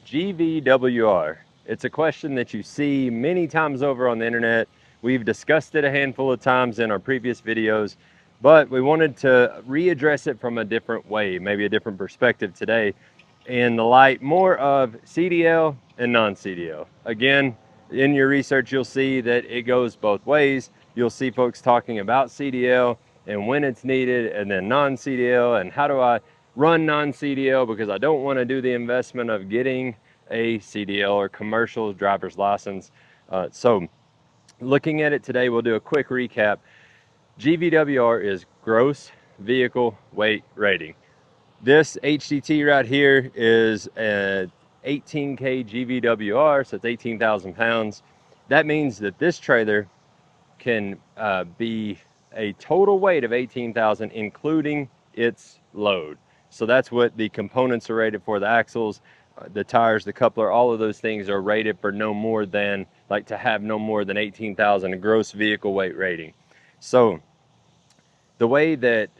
GVWR. It's a question that you see many times over on the internet. We've discussed it a handful of times in our previous videos, but we wanted to readdress it from a different way, maybe a different perspective today, in the light more of CDL and non-CDL. Again, in your research, you'll see that it goes both ways. You'll see folks talking about CDL and when it's needed, and then non-CDL and how do I run non-CDL because I don't want to do the investment of getting a CDL or commercial driver's license. So looking at it today, we'll do a quick recap. GVWR is gross vehicle weight rating. This HDT right here is a 18K GVWR, so it's 18,000 pounds. That means that this trailer can be a total weight of 18,000, including its load. So that's what the components are rated for. The axles, the tires, the coupler, all of those things are rated for no more than, like to have no more than 18,000 gross vehicle weight rating. So the way that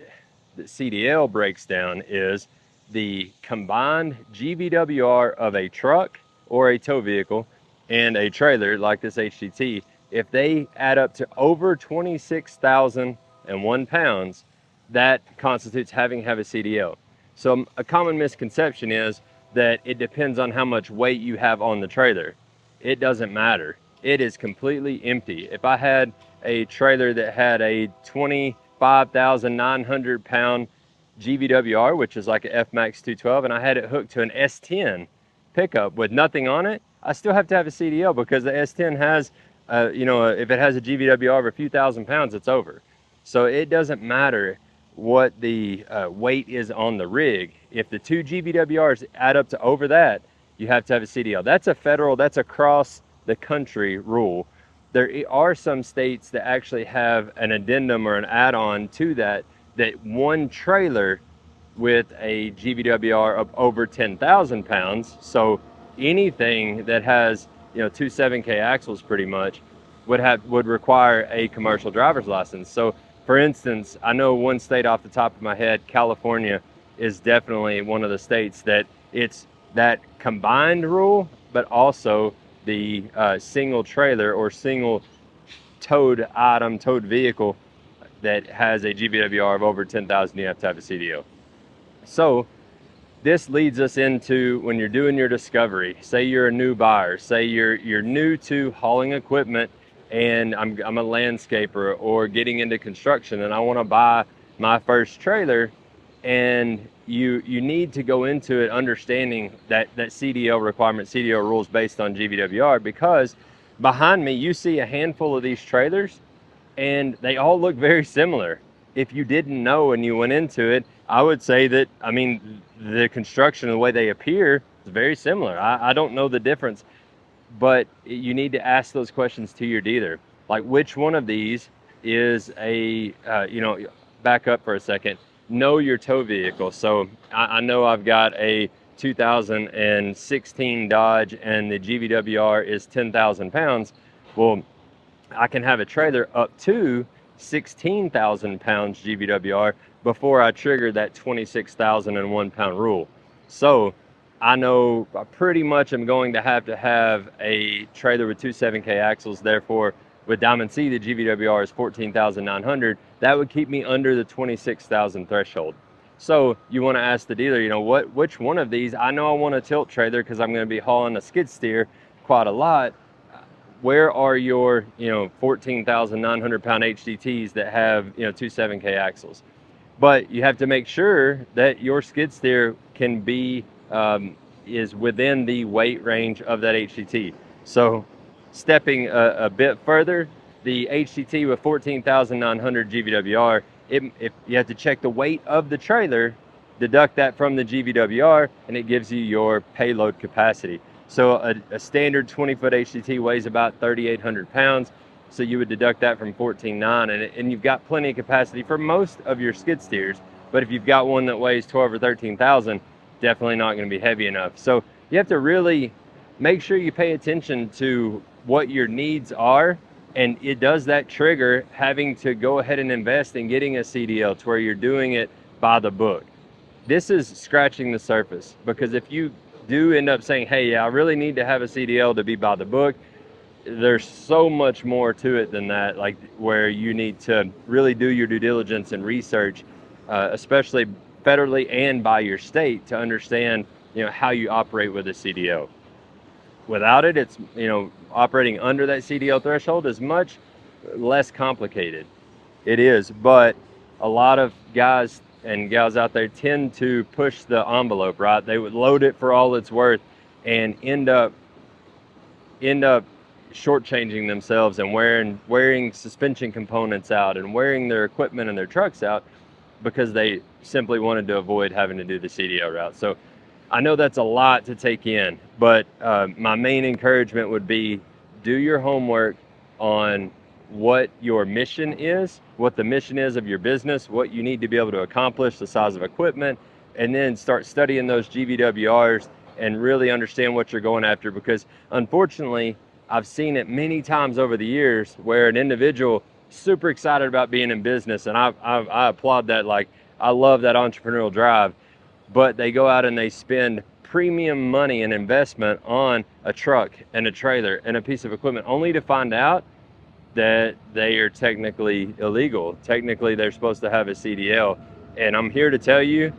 the CDL breaks down is the combined GVWR of a truck or a tow vehicle and a trailer like this HDT. If they add up to over 26,001 pounds, that constitutes having to have a CDL. So a common misconception is that it depends on how much weight you have on the trailer. It doesn't matter. It is completely empty. If I had a trailer that had a 25,900 pound GVWR, which is like an F-Max 212, and I had it hooked to an S10 pickup with nothing on it, I still have to have a CDL because the S10 has, if it has a GVWR of a few thousand pounds, it's over. So it doesn't matter what the weight is on the rig. If the two GVWRs add up to over that, you have to have a CDL. That's a federal, that's across the country rule. There are some states that actually have an addendum or an add-on to that, that one trailer with a GVWR of over 10,000 pounds, so anything that has, two 7K axles pretty much, would require a commercial driver's license. So for instance, I know one state off the top of my head, California, is definitely one of the states that it's that combined rule, but also the single trailer or single towed item, towed vehicle that has a GVWR of over 10,000, you have to have a CDL. So this leads us into when you're doing your discovery. Say you're a new buyer, say you're new to hauling equipment, and I'm a landscaper or getting into construction and I want to buy my first trailer, and you need to go into it understanding that CDL requirement, CDL rules based on GVWR, because behind me you see a handful of these trailers and they all look very similar. If you didn't know and you went into it, I would say that, the construction, the way they appear, is very similar. I don't know the difference, but you need to ask those questions to your dealer. Like, which one of these is a, back up for a second, know your tow vehicle. So I know I've got a 2016 Dodge and the GVWR is 10,000 pounds. Well, I can have a trailer up to 16,000 pounds GVWR before I trigger that 26,001 pound rule. So I know I pretty much am going to have a trailer with two 7K axles. Therefore, with Diamond C, the GVWR is 14,900. That would keep me under the 26,000 threshold. So you want to ask the dealer, which one of these? I know I want a tilt trailer because I'm going to be hauling a skid steer quite a lot. Where are your, 14,900 pound HDTs that have, two 7K axles? But you have to make sure that your skid steer can be, is within the weight range of that HDT. So stepping a bit further, the HDT with 14,900 GVWR, if you have to check the weight of the trailer, deduct that from the GVWR, and it gives you your payload capacity. So a standard 20-foot HDT weighs about 3,800 pounds. So you would deduct that from 14,900, and you've got plenty of capacity for most of your skid steers. But if you've got one that weighs 12 or 13,000, definitely not going to be heavy enough. So you have to really make sure you pay attention to what your needs are, and it does that trigger having to go ahead and invest in getting a CDL to where you're doing it by the book. This is scratching the surface, because if you do end up saying, hey, yeah, I really need to have a CDL to be by the book, there's so much more to it than that, like where you need to really do your due diligence and research, especially federally and by your state, to understand, how you operate with a CDL. Without it, it's, operating under that CDL threshold is much less complicated. It is, but a lot of guys and gals out there tend to push the envelope, right? They would load it for all it's worth and end up shortchanging themselves and wearing suspension components out and wearing their equipment and their trucks out because they simply wanted to avoid having to do the CDL route. So I know that's a lot to take in, but my main encouragement would be do your homework on what your mission is, what the mission is of your business, what you need to be able to accomplish, the size of equipment, and then start studying those GVWRs and really understand what you're going after. Because unfortunately, I've seen it many times over the years where an individual super excited about being in business, and I applaud that. Like, I love that entrepreneurial drive, but they go out and they spend premium money and investment on a truck and a trailer and a piece of equipment only to find out that they are technically illegal. Technically, they're supposed to have a CDL. And I'm here to tell you,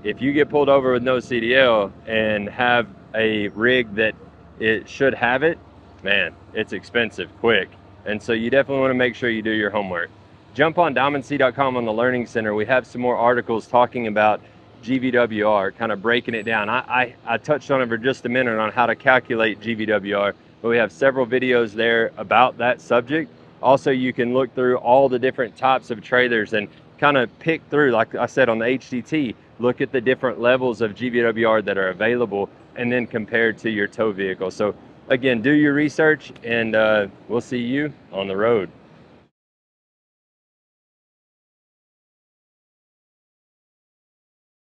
if you get pulled over with no CDL and have a rig that it should have it, man, it's expensive quick. And so you definitely want to make sure you do your homework. Jump on diamondc.com on the Learning Center. We have some more articles talking about GVWR, kind of breaking it down. I touched on it for just a minute on how to calculate GVWR, but we have several videos there about that subject. Also, you can look through all the different types of trailers and kind of pick through, like I said on the HDT, look at the different levels of GVWR that are available and then compared to your tow vehicle. So again, do your research, and we'll see you on the road.